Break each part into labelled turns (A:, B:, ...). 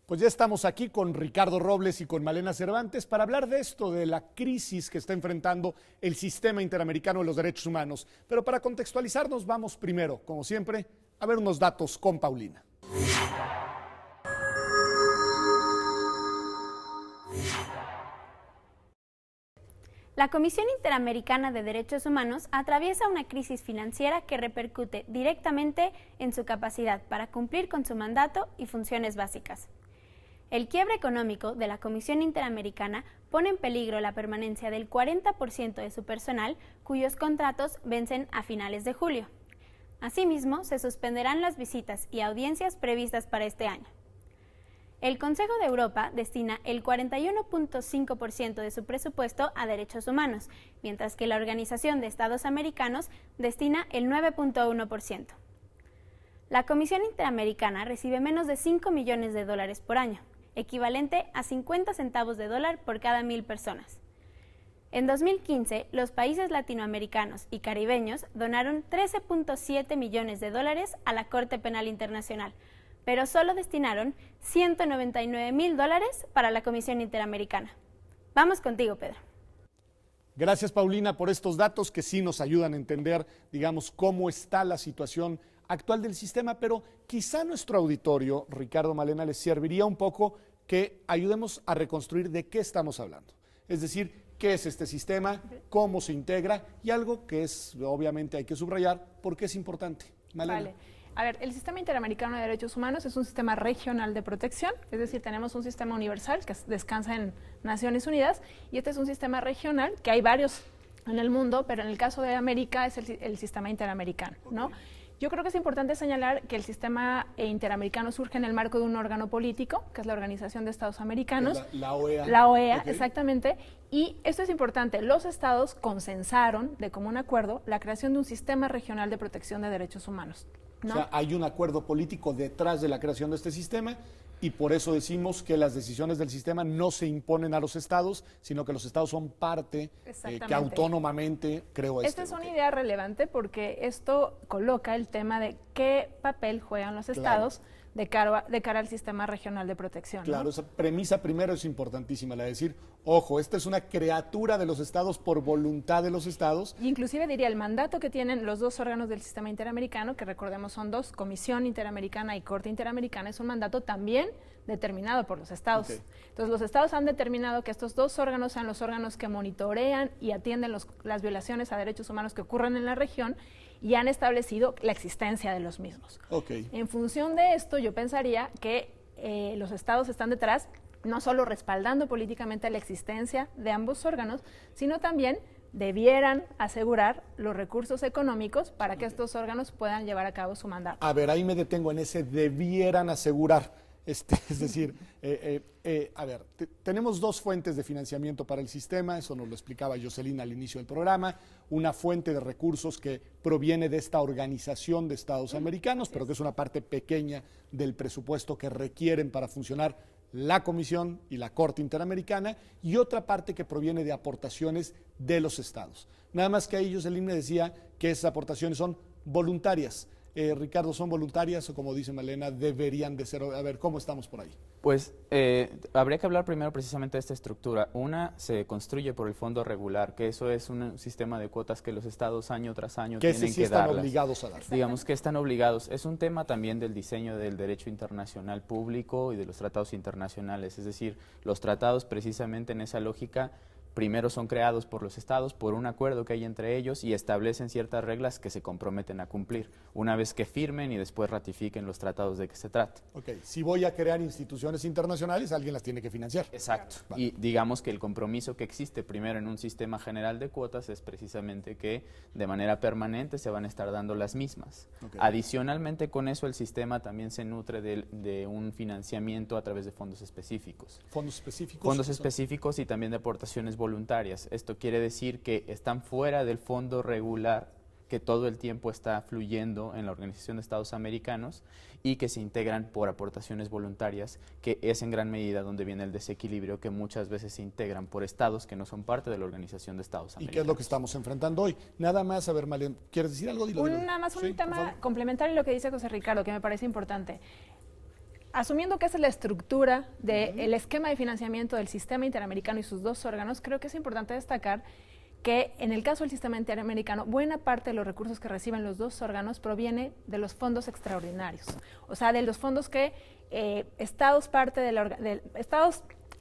A: Pues ya estamos aquí con Ricardo Robles y con Malena Cervantes para hablar de esto, de la crisis que está enfrentando el sistema interamericano de los derechos humanos. Pero para contextualizarnos vamos primero, como siempre, a ver unos datos con Paulina.
B: La Comisión Interamericana de Derechos Humanos atraviesa una crisis financiera que repercute directamente en su capacidad para cumplir con su mandato y funciones básicas. El quiebre económico de la Comisión Interamericana pone en peligro la permanencia del 40% de su personal, cuyos contratos vencen a finales de julio. Asimismo, se suspenderán las visitas y audiencias previstas para este año. El Consejo de Europa destina el 41.5% de su presupuesto a derechos humanos, mientras que la Organización de Estados Americanos destina el 9.1%. La Comisión Interamericana recibe menos de $5 millones por año, equivalente a 50 centavos de dólar por cada 1,000 personas. En 2015, los países latinoamericanos y caribeños donaron $13.7 millones a la Corte Penal Internacional, pero solo destinaron $199,000 para la Comisión Interamericana. Vamos contigo, Pedro.
A: Gracias, Paulina, por estos datos que sí nos ayudan a entender, digamos, cómo está la situación actual del sistema, pero quizá a nuestro auditorio, Ricardo, Malena, les serviría un poco que ayudemos a reconstruir de qué estamos hablando. Es decir, qué es este sistema, cómo se integra y algo que es, obviamente hay que subrayar, por qué es importante. Malena.
C: Vale. A ver, el Sistema Interamericano de Derechos Humanos es un sistema regional de protección, es decir, tenemos un sistema universal que descansa en Naciones Unidas y este es un sistema regional, que hay varios en el mundo, pero en el caso de América es el sistema interamericano, ¿no? Yo creo que es importante señalar que el sistema interamericano surge en el marco de un órgano político, que es la Organización de Estados Americanos.
A: La OEA.
C: La OEA, okay. Exactamente. Y esto es importante, los estados consensaron de común acuerdo la creación de un sistema regional de protección de derechos humanos, ¿no?
A: O sea, hay un acuerdo político detrás de la creación de este sistema y por eso decimos que las decisiones del sistema no se imponen a los estados, sino que los estados son parte que autónomamente creó
C: Esta es una idea relevante porque esto coloca el tema de qué papel juegan los estados de cara al sistema regional de protección.
A: Claro,
C: ¿no?
A: Esa premisa primero es importantísima, la de decir, ojo, esta es una criatura de los estados por voluntad de los estados.
C: Inclusive diría el mandato que tienen los dos órganos del sistema interamericano, que recordemos son dos, Comisión Interamericana y Corte Interamericana, es un mandato también determinado por los estados. Okay. Entonces los estados han determinado que estos dos órganos sean los órganos que monitorean y atienden las violaciones a derechos humanos que ocurren en la región y han establecido la existencia de los mismos.
A: Okay.
C: En función de esto, yo pensaría que los estados están detrás, no solo respaldando políticamente la existencia de ambos órganos, sino también debieran asegurar los recursos económicos para que estos órganos puedan llevar a cabo su mandato.
A: A ver, ahí me detengo en ese debieran asegurar. Es decir, a ver, tenemos dos fuentes de financiamiento para el sistema, eso nos lo explicaba Jocelyn al inicio del programa, una fuente de recursos que proviene de esta Organización de Estados Americanos, pero que es una parte pequeña del presupuesto que requieren para funcionar la Comisión y la Corte Interamericana, y otra parte que proviene de aportaciones de los estados. Nada más que ahí Jocelyn me decía que esas aportaciones son voluntarias. Ricardo, ¿son voluntarias o, como dice Malena, deberían de ser? A ver, ¿cómo estamos por ahí?
D: Pues habría que hablar primero precisamente de esta estructura. Una se construye por el fondo regular, que eso es un sistema de cuotas que los estados año tras año tienen que darlas.
A: Que están obligados a dar.
D: Digamos que están obligados. Es un tema también del diseño del derecho internacional público y de los tratados internacionales. Es decir, los tratados precisamente en esa lógica primero son creados por los estados por un acuerdo que hay entre ellos y establecen ciertas reglas que se comprometen a cumplir una vez que firmen y después ratifiquen los tratados de que se trate.
A: Ok, si voy a crear instituciones internacionales, alguien las tiene que financiar.
D: Exacto, vale. Y digamos que el compromiso que existe primero en un sistema general de cuotas es precisamente que de manera permanente se van a estar dando las mismas. Okay. Adicionalmente con eso el sistema también se nutre de un financiamiento a través de fondos específicos.
A: ¿Fondos específicos?
D: Fondos específicos y también de aportaciones voluntarias. Esto quiere decir que están fuera del fondo regular que todo el tiempo está fluyendo en la Organización de Estados Americanos y que se integran por aportaciones voluntarias, que es en gran medida donde viene el desequilibrio que muchas veces se integran por estados que no son parte de la Organización de Estados Americanos.
A: ¿Y qué es lo que estamos enfrentando hoy? Nada más, a ver, Malena, ¿quieres decir algo? Dilo.
C: Nada más un tema complementario a lo que dice José Ricardo, que me parece importante. asumiendo que esa es la estructura del esquema de financiamiento del sistema interamericano y sus dos órganos, creo que es importante destacar que en el caso del sistema interamericano, buena parte de los recursos que reciben los dos órganos proviene de los fondos extraordinarios, o sea, de los fondos que estados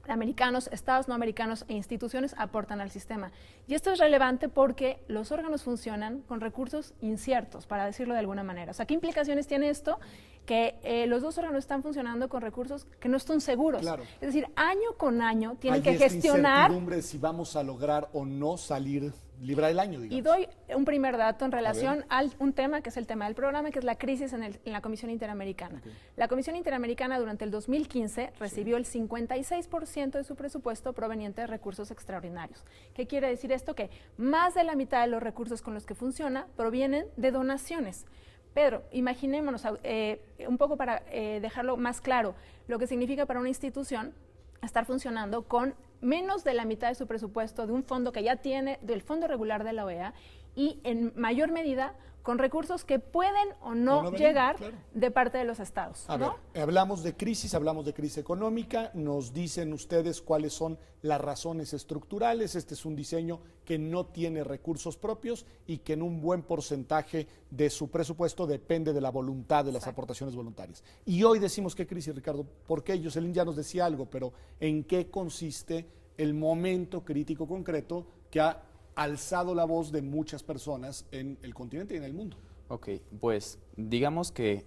C: americanos, estados no americanos e instituciones aportan al sistema. Y esto es relevante porque los órganos funcionan con recursos inciertos, para decirlo de alguna manera. O sea, ¿qué implicaciones tiene esto? Que los dos órganos están funcionando con recursos que no están seguros.
A: Claro.
C: Es decir, año con año tienen que
A: Hay esta
C: gestionar.
A: incertidumbre si vamos a lograr o no salir librar el año, digamos.
C: Y doy un primer dato en relación a un tema que es el tema del programa, que es la crisis en la Comisión Interamericana. Okay. La Comisión Interamericana durante el 2015 recibió el 56% de su presupuesto proveniente de recursos extraordinarios. ¿Qué quiere decir esto? Que más de la mitad de los recursos con los que funciona provienen de donaciones. Pedro, imaginémonos, un poco para dejarlo más claro, lo que significa para una institución estar funcionando con menos de la mitad de su presupuesto de un fondo que ya tiene, del fondo regular de la OEA, y en mayor medida con recursos que pueden o no llegar de parte de los estados.
A: A ver, hablamos de crisis económica, nos dicen ustedes cuáles son las razones estructurales. Este es un diseño que no tiene recursos propios y que en un buen porcentaje de su presupuesto depende de la voluntad de las aportaciones voluntarias. Y hoy decimos qué crisis, Ricardo, porque Jocelyn ya nos decía algo, pero ¿en qué consiste el momento crítico concreto que ha alzado la voz de muchas personas en el continente y en el mundo?
D: Ok, pues digamos que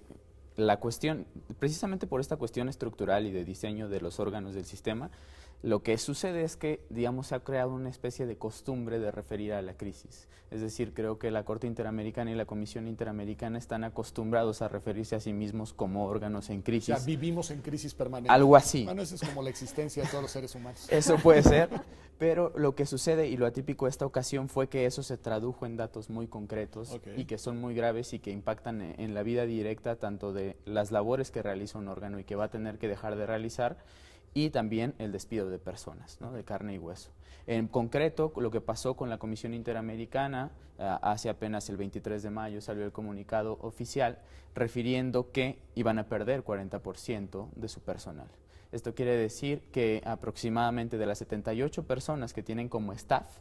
D: la cuestión, precisamente por esta cuestión estructural y de diseño de los órganos del sistema, lo que sucede es que, digamos, se ha creado una especie de costumbre de referir a la crisis. Es decir, creo que la Corte Interamericana y la Comisión Interamericana están acostumbrados a referirse a sí mismos como órganos en crisis.
A: O sea, vivimos en crisis permanente.
D: Algo así.
A: Bueno, eso es como la existencia de todos los seres humanos.
D: Eso puede ser, pero lo que sucede y lo atípico de esta ocasión fue que eso se tradujo en datos muy concretos y que son muy graves y que impactan en la vida directa tanto de las labores que realiza un órgano y que va a tener que dejar de realizar, y también el despido de personas, ¿no?, de carne y hueso. En concreto, lo que pasó con la Comisión Interamericana, hace apenas el 23 de mayo salió el comunicado oficial refiriendo que iban a perder 40% de su personal. Esto quiere decir que aproximadamente de las 78 personas que tienen como staff,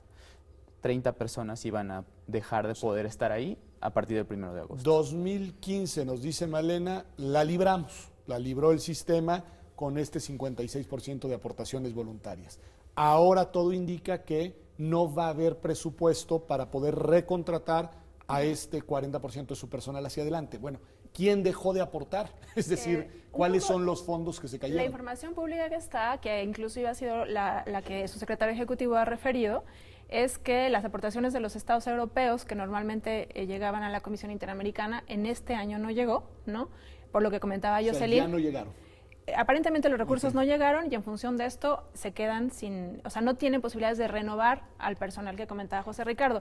D: 30 personas iban a dejar de poder estar ahí a partir del 1 de agosto.
A: 2015, nos dice Malena, la libramos, la libró el sistema con este 56% de aportaciones voluntarias. Ahora todo indica que no va a haber presupuesto para poder recontratar a este 40% de su personal hacia adelante. Bueno, ¿quién dejó de aportar? Es decir, ¿cuáles son los fondos que se cayeron?
C: La información pública que está, que inclusive ha sido la que su secretario ejecutivo ha referido, es que las aportaciones de los estados europeos, que normalmente llegaban a la Comisión Interamericana, en este año no llegó, ¿no? Por lo que comentaba Jocelyn.
A: O sea, ya no llegaron.
C: Aparentemente los recursos no llegaron y en función de esto se quedan sin, o sea, no tienen posibilidades de renovar al personal que comentaba José Ricardo.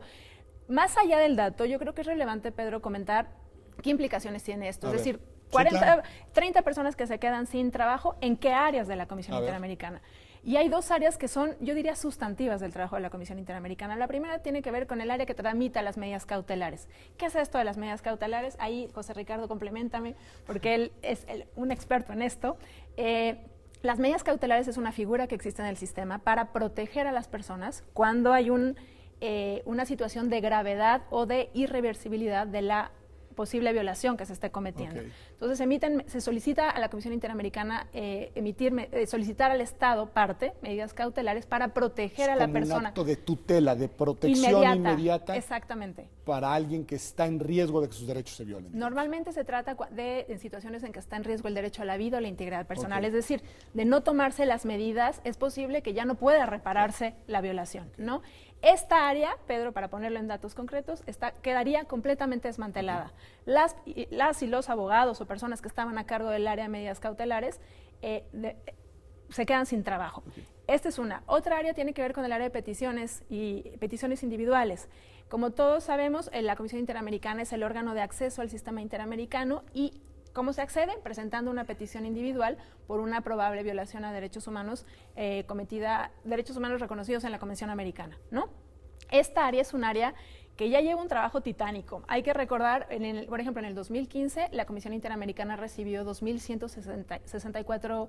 C: Más allá del dato, yo creo que es relevante, Pedro, comentar qué implicaciones tiene esto. Es decir, 30 personas que se quedan sin trabajo, ¿en qué áreas de la Comisión Interamericana? Y hay dos áreas que son, yo diría, sustantivas del trabajo de la Comisión Interamericana. La primera tiene que ver con el área que tramita las medidas cautelares. ¿Qué es esto de las medidas cautelares? Ahí, José Ricardo, compleméntame, porque él es un experto en esto. Las medidas cautelares es una figura que existe en el sistema para proteger a las personas cuando hay una situación de gravedad o de irreversibilidad de la posible violación que se esté cometiendo. Entonces se solicita a la Comisión Interamericana solicitar al Estado parte, medidas cautelares para proteger a la persona.
A: Un acto de tutela, de protección inmediata.
C: Exactamente.
A: Para alguien que está en riesgo de que sus derechos se violen.
C: Normalmente se trata en situaciones en que está en riesgo el derecho a la vida o la integridad personal, es decir, de no tomarse las medidas, es posible que ya no pueda repararse la violación, ¿no? Esta área, Pedro, para ponerlo en datos concretos, quedaría completamente desmantelada. Las y los abogados o personas que estaban a cargo del área de medidas cautelares se quedan sin trabajo. Esta es una. Otra área tiene que ver con el área de peticiones y peticiones individuales. Como todos sabemos, la Comisión Interamericana es el órgano de acceso al sistema interamericano y ¿cómo se accede? Presentando una petición individual por una probable violación a derechos humanos derechos humanos reconocidos en la Convención Americana, ¿no? Esta área es un área que ya lleva un trabajo titánico. Hay que recordar, por ejemplo, en el 2015 la Comisión Interamericana recibió 2.164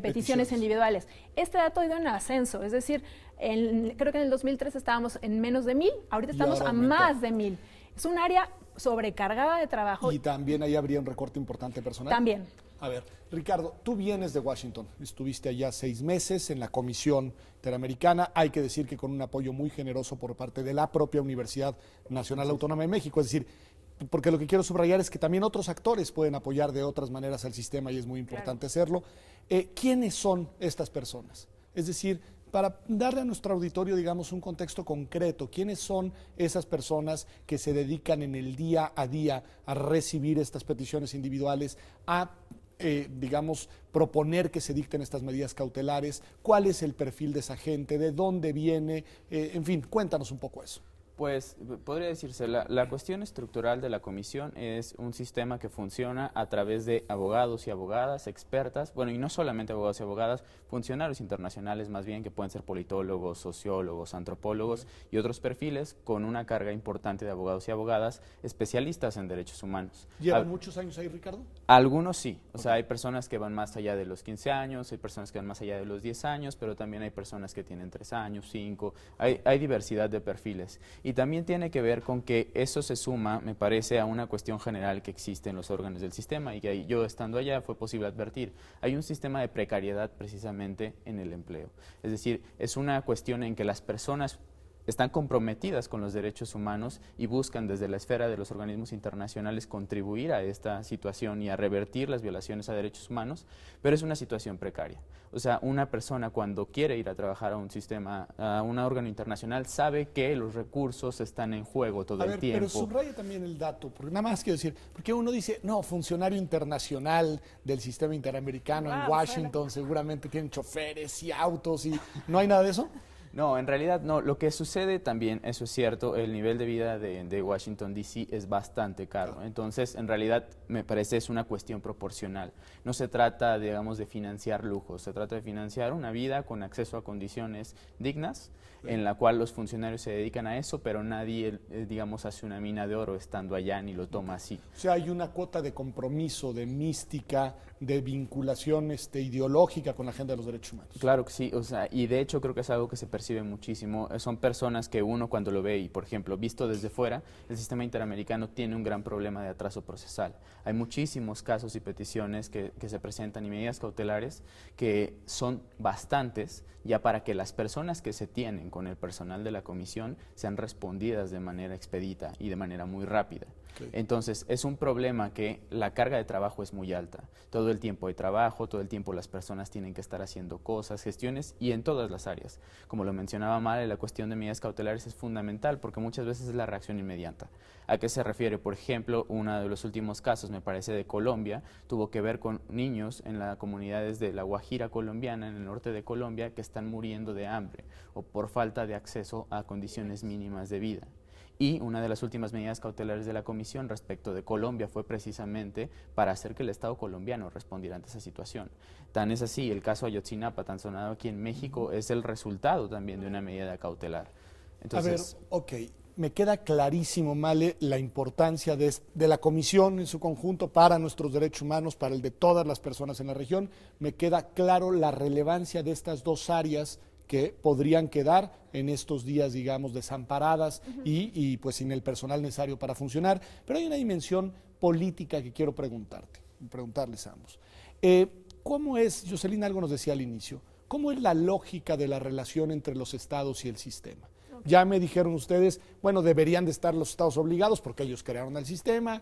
C: peticiones individuales. Este dato ha ido en ascenso, es decir, creo que en el 2003 estábamos en menos de 1,000, ahorita estamos a más de 1,000. Es un área sobrecargada de trabajo.
A: Y también ahí habría un recorte importante personal.
C: También.
A: A ver, Ricardo, tú vienes de Washington, estuviste allá 6 meses en la Comisión Interamericana, hay que decir que con un apoyo muy generoso por parte de la propia Universidad Nacional Autónoma de México, es decir, porque lo que quiero subrayar es que también otros actores pueden apoyar de otras maneras al sistema y es muy importante hacerlo. ¿Quiénes son estas personas? Es decir, para darle a nuestro auditorio, digamos, un contexto concreto, ¿quiénes son esas personas que se dedican en el día a día a recibir estas peticiones individuales, a digamos, proponer que se dicten estas medidas cautelares? ¿Cuál es el perfil de esa gente? ¿De dónde viene? En fin, cuéntanos un poco eso.
D: Pues podría decirse, la cuestión estructural de la comisión es un sistema que funciona a través de abogados y abogadas, expertas, bueno, y no solamente abogados y abogadas, funcionarios internacionales más bien, que pueden ser politólogos, sociólogos, antropólogos y otros perfiles con una carga importante de abogados y abogadas especialistas en derechos humanos.
A: ¿Llevan muchos años ahí, Ricardo?
D: Algunos sí, o sea, hay personas que van más allá de los 15 años, hay personas que van más allá de los 10 años, pero también hay personas que tienen 3 años, 5, hay diversidad de perfiles. Y también tiene que ver con que eso se suma, me parece, a una cuestión general que existe en los órganos del sistema y que yo estando allá fue posible advertir. Hay un sistema de precariedad precisamente en el empleo. Es decir, es una cuestión en que las personas están comprometidas con los derechos humanos y buscan desde la esfera de los organismos internacionales contribuir a esta situación y a revertir las violaciones a derechos humanos, pero es una situación precaria. O sea, una persona cuando quiere ir a trabajar a un sistema, a un órgano internacional, sabe que los recursos están en juego todo el tiempo.
A: Pero subraya también el dato, porque nada más quiero decir, porque uno dice, no, funcionario internacional del sistema interamericano en Washington, seguramente tienen choferes y autos y ¿no hay nada de eso?
D: No, en realidad no. Lo que sucede también, eso es cierto, el nivel de vida de Washington, D.C. es bastante caro. Entonces, en realidad, me parece es una cuestión proporcional. No se trata, digamos, de financiar lujos, se trata de financiar una vida con acceso a condiciones dignas, en la cual los funcionarios se dedican a eso, pero nadie, digamos, hace una mina de oro estando allá ni lo toma así.
A: O sea, hay una cuota de compromiso, de mística, de vinculación ideológica con la agenda de los derechos humanos.
D: Claro que sí, o sea, y de hecho creo que es algo que se percibe muchísimo. Son personas que uno cuando lo ve y, por ejemplo, visto desde fuera, el sistema interamericano tiene un gran problema de atraso procesal. Hay muchísimos casos y peticiones que se presentan y medidas cautelares que son bastantes ya para que las personas que se tienen con el personal de la comisión sean respondidas de manera expedita y de manera muy rápida. Okay. Entonces, es un problema que la carga de trabajo es muy alta. Todo el tiempo hay trabajo, todo el tiempo las personas tienen que estar haciendo cosas, gestiones y en todas las áreas. Como lo mencionaba Male, la cuestión de medidas cautelares es fundamental porque muchas veces es la reacción inmediata. ¿A qué se refiere? Por ejemplo, uno de los últimos casos, me parece, de Colombia, tuvo que ver con niños en las comunidades de la Guajira colombiana, en el norte de Colombia, que están muriendo de hambre o por falta de acceso a condiciones mínimas de vida. Y una de las últimas medidas cautelares de la Comisión respecto de Colombia fue precisamente para hacer que el Estado colombiano respondiera ante esa situación. Tan es así, el caso Ayotzinapa, tan sonado aquí en México, es el resultado también de una medida cautelar. Entonces,
A: a ver, ok, me queda clarísimo, Male, la importancia de la Comisión en su conjunto para nuestros derechos humanos, para el de todas las personas en la región. Me queda claro la relevancia de estas dos áreas que podrían quedar en estos días, digamos, desamparadas y pues sin el personal necesario para funcionar. Pero hay una dimensión política que quiero preguntarles a ambos. ¿Cómo es, Jocelyn algo nos decía al inicio, cómo es la lógica de la relación entre los estados y el sistema? Ya me dijeron ustedes, bueno, deberían de estar los estados obligados porque ellos crearon el sistema,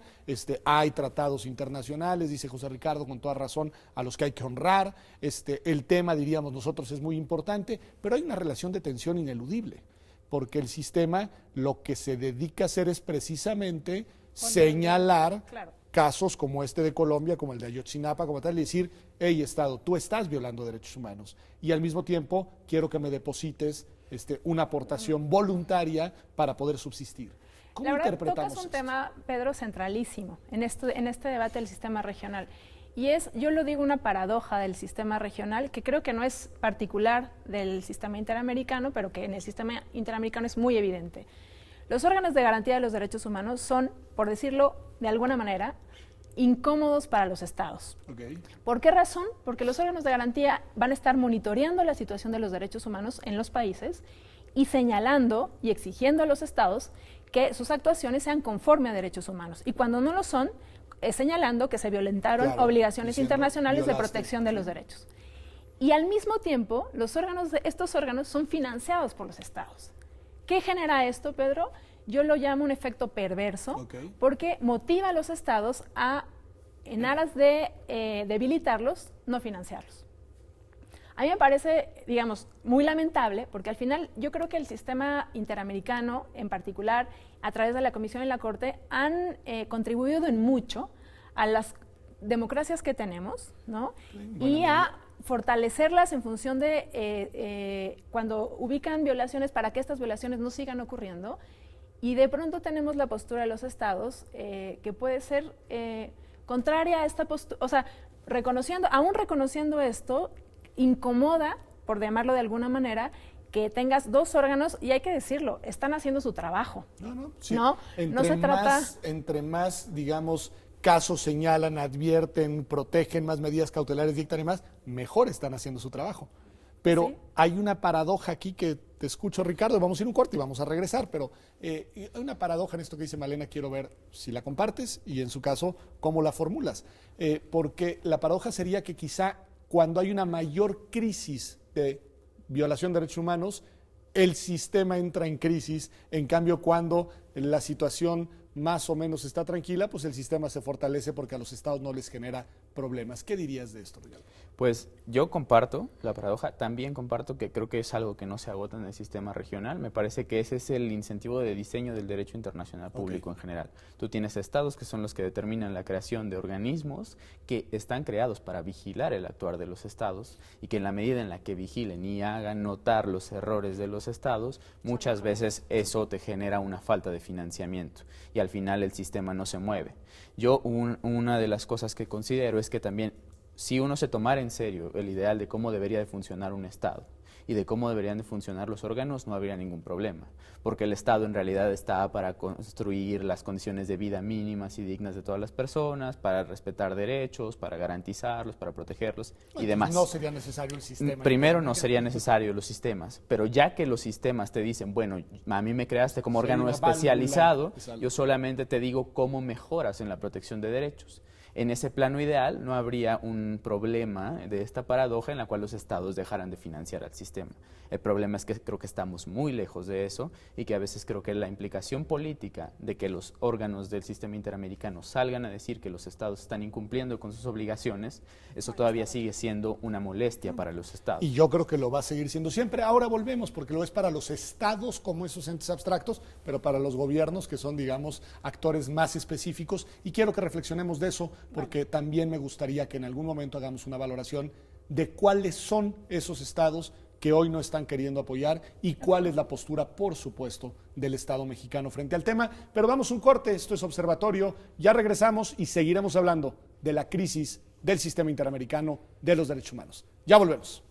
A: hay tratados internacionales, dice José Ricardo con toda razón, a los que hay que honrar, el tema, diríamos nosotros, es muy importante, pero hay una relación de tensión ineludible, porque el sistema lo que se dedica a hacer es precisamente señalar casos como este de Colombia, como el de Ayotzinapa, como tal, y decir, hey, Estado, tú estás violando derechos humanos, y al mismo tiempo quiero que me deposites una aportación voluntaria para poder subsistir. ¿Cómo interpretamos
C: tocas un tema, Pedro, centralísimo en este debate del sistema regional. Y yo lo digo, una paradoja del sistema regional, que creo que no es particular del sistema interamericano, pero que en el sistema interamericano es muy evidente. Los órganos de garantía de los derechos humanos son, por decirlo de alguna manera, incómodos para los estados.
A: Okay.
C: ¿Por qué razón? Porque los órganos de garantía van a estar monitoreando la situación de los derechos humanos en los países y señalando y exigiendo a los estados que sus actuaciones sean conforme a derechos humanos. Y cuando no lo son, señalando que se violentaron obligaciones internacionales de protección de los derechos. Y al mismo tiempo, estos órganos son financiados por los estados. ¿Qué genera esto, Pedro? Yo lo llamo un efecto perverso, porque motiva a los estados a, en aras de debilitarlos, no financiarlos. A mí me parece, digamos, muy lamentable, porque al final yo creo que el sistema interamericano, en particular, a través de la Comisión y la Corte, han contribuido en mucho a las democracias que tenemos, ¿no? Y a fortalecerlas en función de cuando ubican violaciones, para que estas violaciones no sigan ocurriendo. Y de pronto tenemos la postura de los estados que puede ser contraria a esta postura, o sea, aún reconociendo esto, incomoda, por llamarlo de alguna manera, que tengas dos órganos, y hay que decirlo, están haciendo su trabajo.
A: Sí.
C: No se trata...
A: Entre más, digamos, casos señalan, advierten, protegen, más medidas cautelares dictan y más, mejor están haciendo su trabajo. Pero sí, hay una paradoja aquí que te escucho, Ricardo, vamos a ir un corte y vamos a regresar, pero hay una paradoja en esto que dice Malena, quiero ver si la compartes y en su caso, cómo la formulas. Porque la paradoja sería que quizá cuando hay una mayor crisis de violación de derechos humanos, el sistema entra en crisis. En cambio, cuando la situación más o menos está tranquila, pues el sistema se fortalece porque a los estados no les genera problemas. ¿Qué dirías de esto, Ricardo?
D: Pues yo comparto la paradoja, también comparto que creo que es algo que no se agota en el sistema regional. Me parece que ese es el incentivo de diseño del derecho internacional público en general. Tú tienes estados que son los que determinan la creación de organismos que están creados para vigilar el actuar de los estados y que en la medida en la que vigilen y hagan notar los errores de los estados, muchas veces eso te genera una falta de financiamiento y al final el sistema no se mueve. Yo una de las cosas que considero es que también si uno se tomara en serio el ideal de cómo debería de funcionar un Estado y de cómo deberían de funcionar los órganos, no habría ningún problema, porque el Estado en realidad está para construir las condiciones de vida mínimas y dignas de todas las personas, para respetar derechos, para garantizarlos, para protegerlos y demás.
A: No sería necesario el sistema.
D: Primero no sería necesario los sistemas, pero ya que los sistemas te dicen, bueno, a mí me creaste como órgano especializado, yo solamente te digo cómo mejoras en la protección de derechos. En ese plano ideal no habría un problema de esta paradoja en la cual los estados dejaran de financiar al sistema. El problema es que creo que estamos muy lejos de eso y que a veces creo que la implicación política de que los órganos del sistema interamericano salgan a decir que los estados están incumpliendo con sus obligaciones, eso todavía sigue siendo una molestia para los estados.
A: Y yo creo que lo va a seguir siendo siempre. Ahora volvemos, porque lo es para los estados como esos entes abstractos, pero para los gobiernos que son, digamos, actores más específicos. Y quiero que reflexionemos de eso, porque también me gustaría que en algún momento hagamos una valoración de cuáles son esos estados que hoy no están queriendo apoyar y cuál es la postura, por supuesto, del Estado mexicano frente al tema. Pero damos un corte, esto es Observatorio, ya regresamos y seguiremos hablando de la crisis del sistema interamericano de los derechos humanos. Ya volvemos.